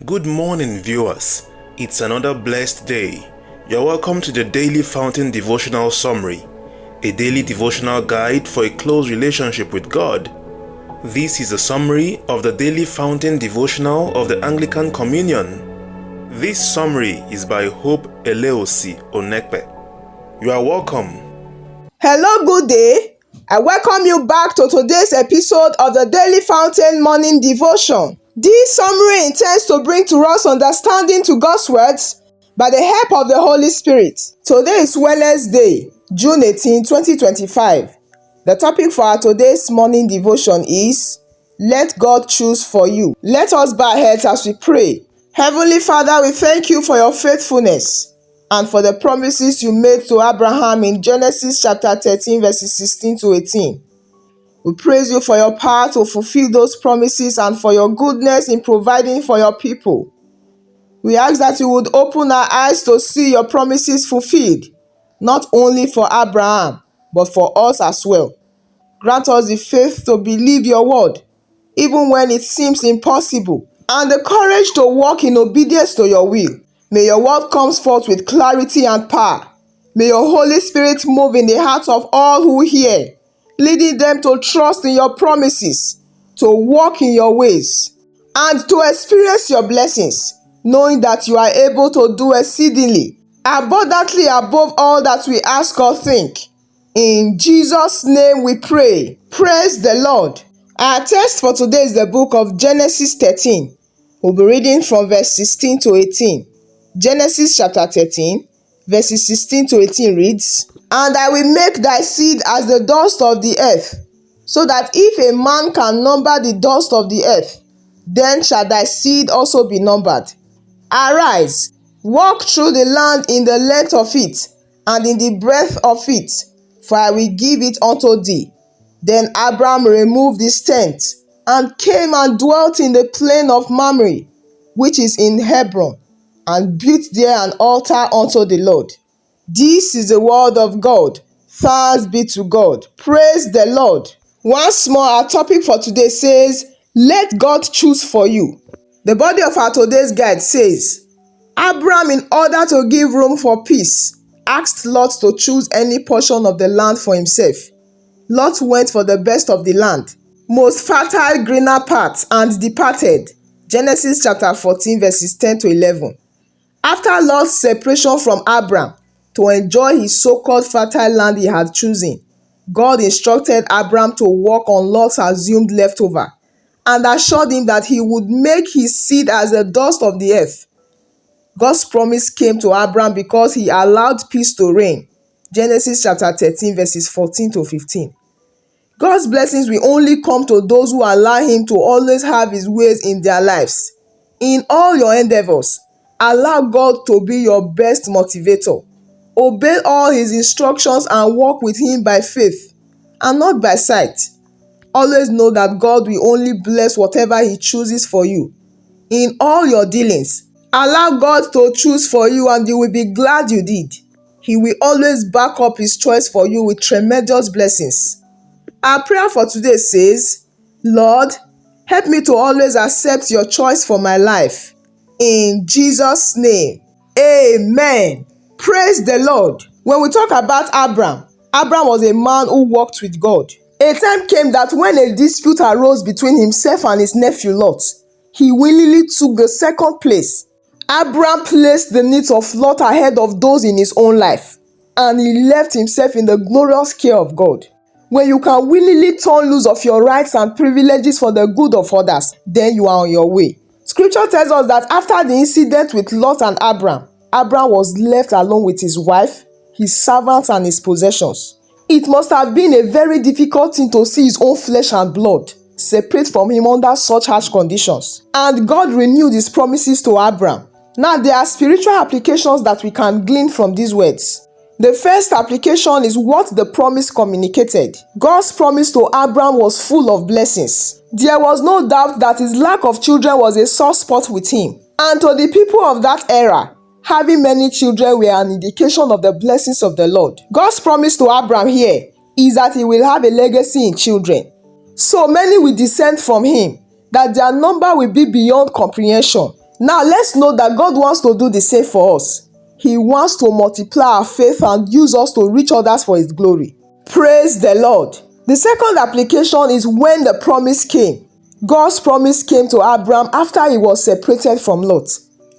Good morning, viewers. It's another blessed day. You're welcome to the Daily Fountain Devotional Summary, a daily devotional guide for a close relationship with God. This is a summary of the Daily Fountain Devotional of the Anglican Communion. This summary is by Hope Eleosi Onekpe. You are welcome. Hello, good day. I welcome you back to today's episode of the Daily Fountain Morning Devotion. This summary intends to bring to us understanding to God's words by the help of the Holy Spirit. Today is Wednesday, June 18, 2025. The topic for our today's morning devotion is Let God Choose for You. Let us bow our heads as we pray. Heavenly Father, we thank you for your faithfulness and for the promises you made to Abraham in Genesis chapter 13 verses 16 to 18. We praise you for your power to fulfill those promises and for your goodness in providing for your people. We ask that you would open our eyes to see your promises fulfilled, not only for Abraham, but for us as well. Grant us the faith to believe your word, even when it seems impossible, and the courage to walk in obedience to your will. May your word come forth with clarity and power. May your Holy Spirit move in the hearts of all who hear, leading them to trust in your promises, to walk in your ways, and to experience your blessings, knowing that you are able to do exceedingly, abundantly above all that we ask or think. In Jesus' name we pray. Praise the Lord. Our text for today is the book of Genesis 13. We'll be reading from verse 16 to 18. Genesis chapter 13, verses 16 to 18 reads, And I will make thy seed as the dust of the earth, so that if a man can number the dust of the earth, then shall thy seed also be numbered. Arise, walk through the land in the length of it, and in the breadth of it, for I will give it unto thee. Then Abram removed his tent, and came and dwelt in the plain of Mamre, which is in Hebron, and built there an altar unto the Lord. This is the word of God. Thanks be to God. Praise the Lord. Once more, our topic for today says, Let God choose for you. The body of our today's guide says, Abram, in order to give room for peace, asked Lot to choose any portion of the land for himself. Lot went for the best of the land, most fertile greener part, and departed. Genesis chapter 14 verses 10 to 11. After Lot's separation from Abram to enjoy his so-called fertile land he had chosen, God instructed Abram to walk on Lot's assumed leftover and assured him that he would make his seed as the dust of the earth. God's promise came to Abram because he allowed peace to reign. Genesis chapter 13 verses 14 to 15. God's blessings will only come to those who allow him to always have his ways in their lives. In all your endeavors, allow God to be your best motivator. Obey all his instructions and walk with him by faith and not by sight. Always know that God will only bless whatever he chooses for you. In all your dealings, allow God to choose for you and you will be glad you did. He will always back up his choice for you with tremendous blessings. Our prayer for today says, Lord, help me to always accept your choice for my life. In Jesus' name, amen. Praise the Lord. When we talk about Abram was a man who walked with God. A time came that when a dispute arose between himself and his nephew Lot, he willingly took the second place. Abram placed the needs of Lot ahead of those in his own life, and he left himself in the glorious care of God. When you can willingly turn loose of your rights and privileges for the good of others, then you are on your way. Scripture tells us that after the incident with Lot and Abram was left alone with his wife, his servants, and his possessions. It must have been a very difficult thing to see his own flesh and blood separate from him under such harsh conditions. And God renewed his promises to Abram. Now, there are spiritual applications that we can glean from these words. The first application is what the promise communicated. God's promise to Abram was full of blessings. There was no doubt that his lack of children was a sore spot with him. And to the people of that era, having many children were an indication of the blessings of the Lord. God's promise to Abram here is that he will have a legacy in children. So many will descend from him, that their number will be beyond comprehension. Now let's know that God wants to do the same for us. He wants to multiply our faith and use us to reach others for His glory. Praise the Lord. The second application is when the promise came. God's promise came to Abraham after he was separated from Lot.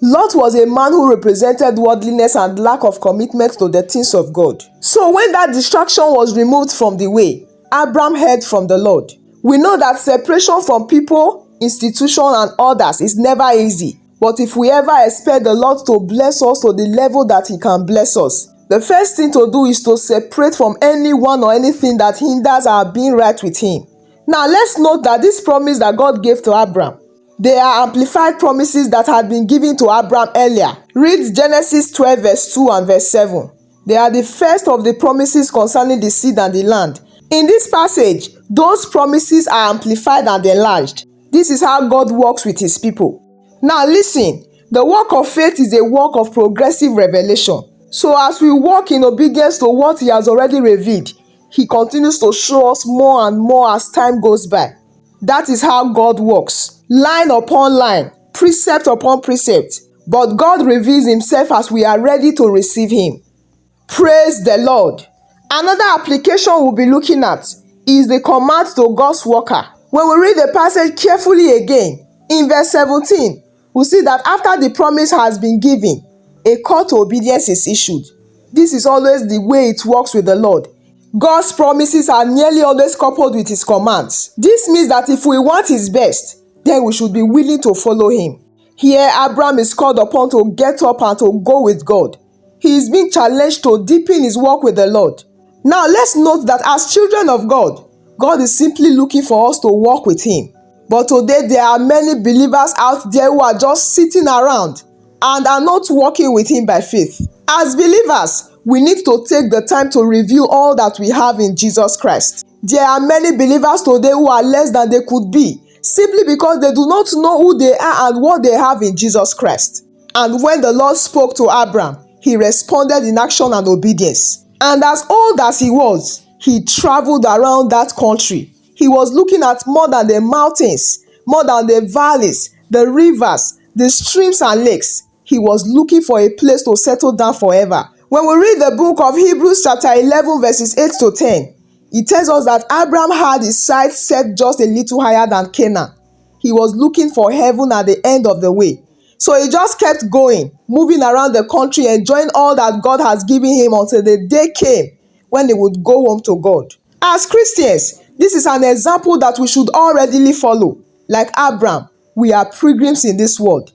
Lot was a man who represented worldliness and lack of commitment to the things of God. So when that distraction was removed from the way, Abraham heard from the Lord. We know that separation from people, institution, and others is never easy. But if we ever expect the Lord to bless us to the level that He can bless us, the first thing to do is to separate from anyone or anything that hinders our being right with Him. Now let's note that this promise that God gave to Abraham, they are amplified promises that had been given to Abraham earlier. Read Genesis 12 verse 2 and verse 7. They are the first of the promises concerning the seed and the land. In this passage, those promises are amplified and enlarged. This is how God works with His people. Now listen, the work of faith is a work of progressive revelation. So as we walk in obedience to what He has already revealed, He continues to show us more and more as time goes by. That is how God works. Line upon line, precept upon precept. But God reveals Himself as we are ready to receive Him. Praise the Lord. Another application we'll be looking at is the command to God's worker. When we read the passage carefully again, in verse 17, we see that after the promise has been given, a call to obedience is issued. This is always the way it works with the Lord. God's promises are nearly always coupled with His commands. This means that if we want His best, then we should be willing to follow Him. Here, Abraham is called upon to get up and to go with God. He is being challenged to deepen his walk with the Lord. Now, let's note that as children of God, God is simply looking for us to walk with Him. But today, there are many believers out there who are just sitting around and are not walking with Him by faith. As believers, we need to take the time to review all that we have in Jesus Christ. There are many believers today who are less than they could be, simply because they do not know who they are and what they have in Jesus Christ. And when the Lord spoke to Abraham, he responded in action and obedience. And as old as he was, he traveled around that country. He was looking at more than the mountains, more than the valleys, the rivers, the streams and lakes. He was looking for a place to settle down forever. When we read the book of Hebrews chapter 11 verses 8 to 10, it tells us that Abraham had his sights set just a little higher than Canaan. He was looking for heaven at the end of the way. So he just kept going, moving around the country, enjoying all that God has given him until the day came when he would go home to God. As Christians, this is an example that we should all readily follow. Like Abraham, we are pilgrims in this world.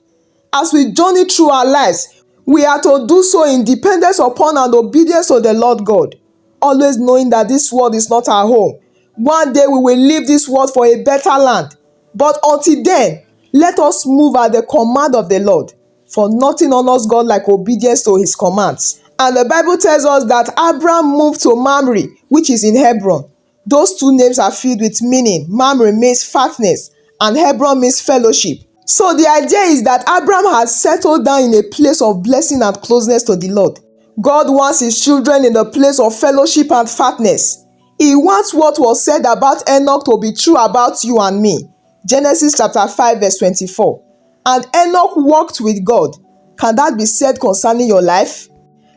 As we journey through our lives, we are to do so in dependence upon and obedience to the Lord God, always knowing that this world is not our home. One day we will leave this world for a better land. But until then, let us move at the command of the Lord, for nothing honors God like obedience to His commands. And the Bible tells us that Abraham moved to Mamre, which is in Hebron. Those two names are filled with meaning. Mamre means fatness, and Hebron means fellowship. So the idea is that Abraham has settled down in a place of blessing and closeness to the Lord. God wants His children in the place of fellowship and fatness. He wants what was said about Enoch to be true about you and me. Genesis chapter 5 verse 24. And Enoch walked with God. Can that be said concerning your life?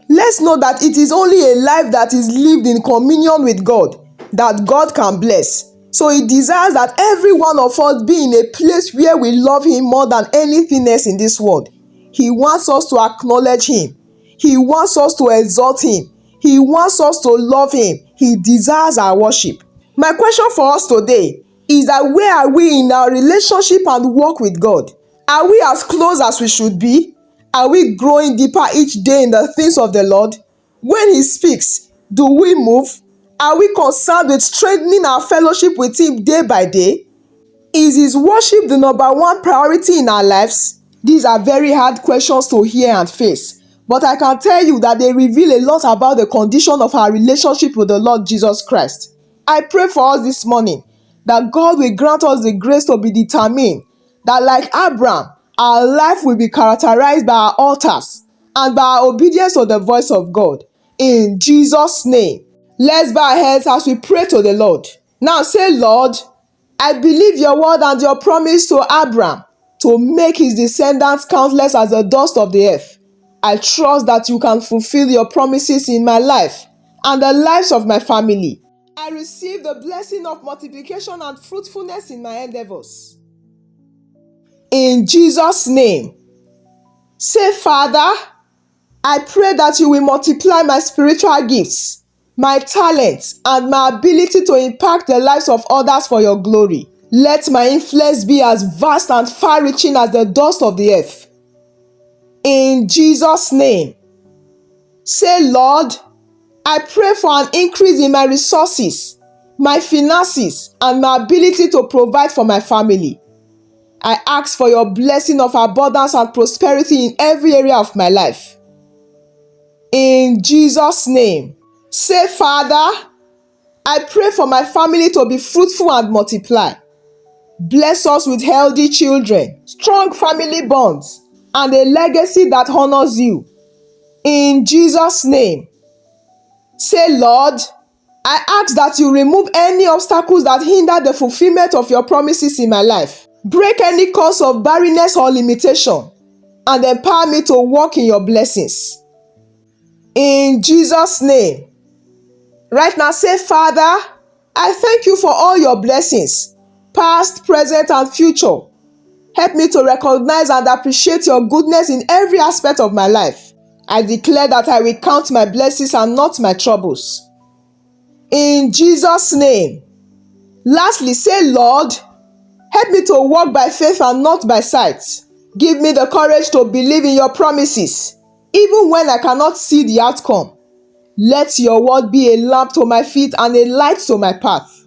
Let's know that it is only a life that is lived in communion with God that God can bless. So He desires that every one of us be in a place where we love Him more than anything else in this world. He wants us to acknowledge Him. He wants us to exalt Him. He wants us to love Him. He desires our worship. My question for us today is that where are we in our relationship and walk with God? Are we as close as we should be? Are we growing deeper each day in the things of the Lord? When He speaks, do we move? Are we concerned with strengthening our fellowship with Him day by day? Is His worship the number one priority in our lives? These are very hard questions to hear and face, but I can tell you that they reveal a lot about the condition of our relationship with the Lord Jesus Christ. I pray for us this morning that God will grant us the grace to be determined that, like Abraham, our life will be characterized by our altars and by our obedience to the voice of God. In Jesus' name, let's bow our heads as we pray to the Lord. Now say, Lord, I believe your word and your promise to Abraham to make his descendants countless as the dust of the earth. I trust that you can fulfill your promises in my life and the lives of my family. I receive the blessing of multiplication and fruitfulness in my endeavors. In Jesus' name, say, Father, I pray that you will multiply my spiritual gifts, my talents, and my ability to impact the lives of others for your glory. Let my influence be as vast and far-reaching as the dust of the earth. In Jesus' name, say, Lord, I pray for an increase in my resources, my finances, and my ability to provide for my family. I ask for your blessing of abundance and prosperity in every area of my life. In Jesus' name, say, Father, I pray for my family to be fruitful and multiply. Bless us with healthy children, strong family bonds, and a legacy that honors you. In Jesus' name, say, Lord, I ask that you remove any obstacles that hinder the fulfillment of your promises in my life. Break any cause of barrenness or limitation, and empower me to walk in your blessings. In Jesus' name. Right now, say, Father, I thank you for all your blessings, past, present, and future. Help me to recognize and appreciate your goodness in every aspect of my life. I declare that I will count my blessings and not my troubles. In Jesus' name. Lastly, say, Lord, help me to walk by faith and not by sight. Give me the courage to believe in your promises, even when I cannot see the outcome. Let your word be a lamp to my feet and a light to my path.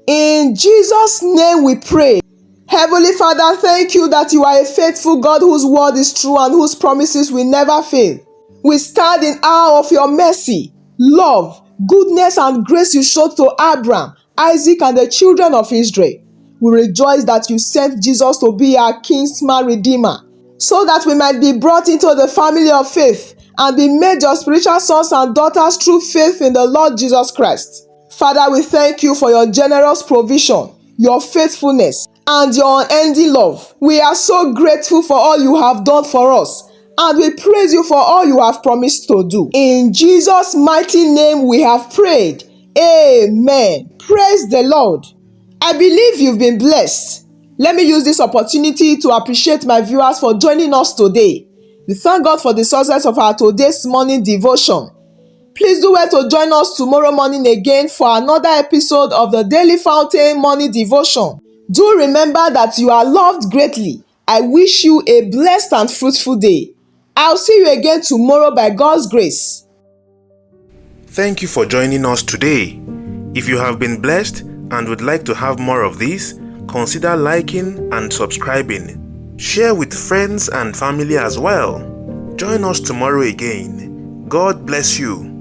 In Jesus' name we pray. Heavenly Father, thank you that you are a faithful God whose word is true and whose promises will never fail. We stand in awe of your mercy, love, goodness, and grace you showed to Abraham, Isaac, and the children of Israel. We rejoice that you sent Jesus to be our kinsman redeemer, so that we might be brought into the family of faith and be made your spiritual sons and daughters through faith in the Lord Jesus Christ. Father, we thank you for your generous provision, your faithfulness, and your unending love. We are so grateful for all you have done for us, and we praise you for all you have promised to do. In Jesus' mighty name we have prayed. Amen. Praise the Lord. I believe you've been blessed. Let me use this opportunity to appreciate my viewers for joining us today. We thank God for the success of our today's morning devotion. Please do well to join us tomorrow morning again for another episode of the Daily Fountain Morning Devotion. Do remember that you are loved greatly. I wish you a blessed and fruitful day. I'll see you again tomorrow by God's grace. Thank you for joining us today. If you have been blessed and would like to have more of this, consider liking and subscribing. Share with friends and family as well. Join us tomorrow again. God bless you.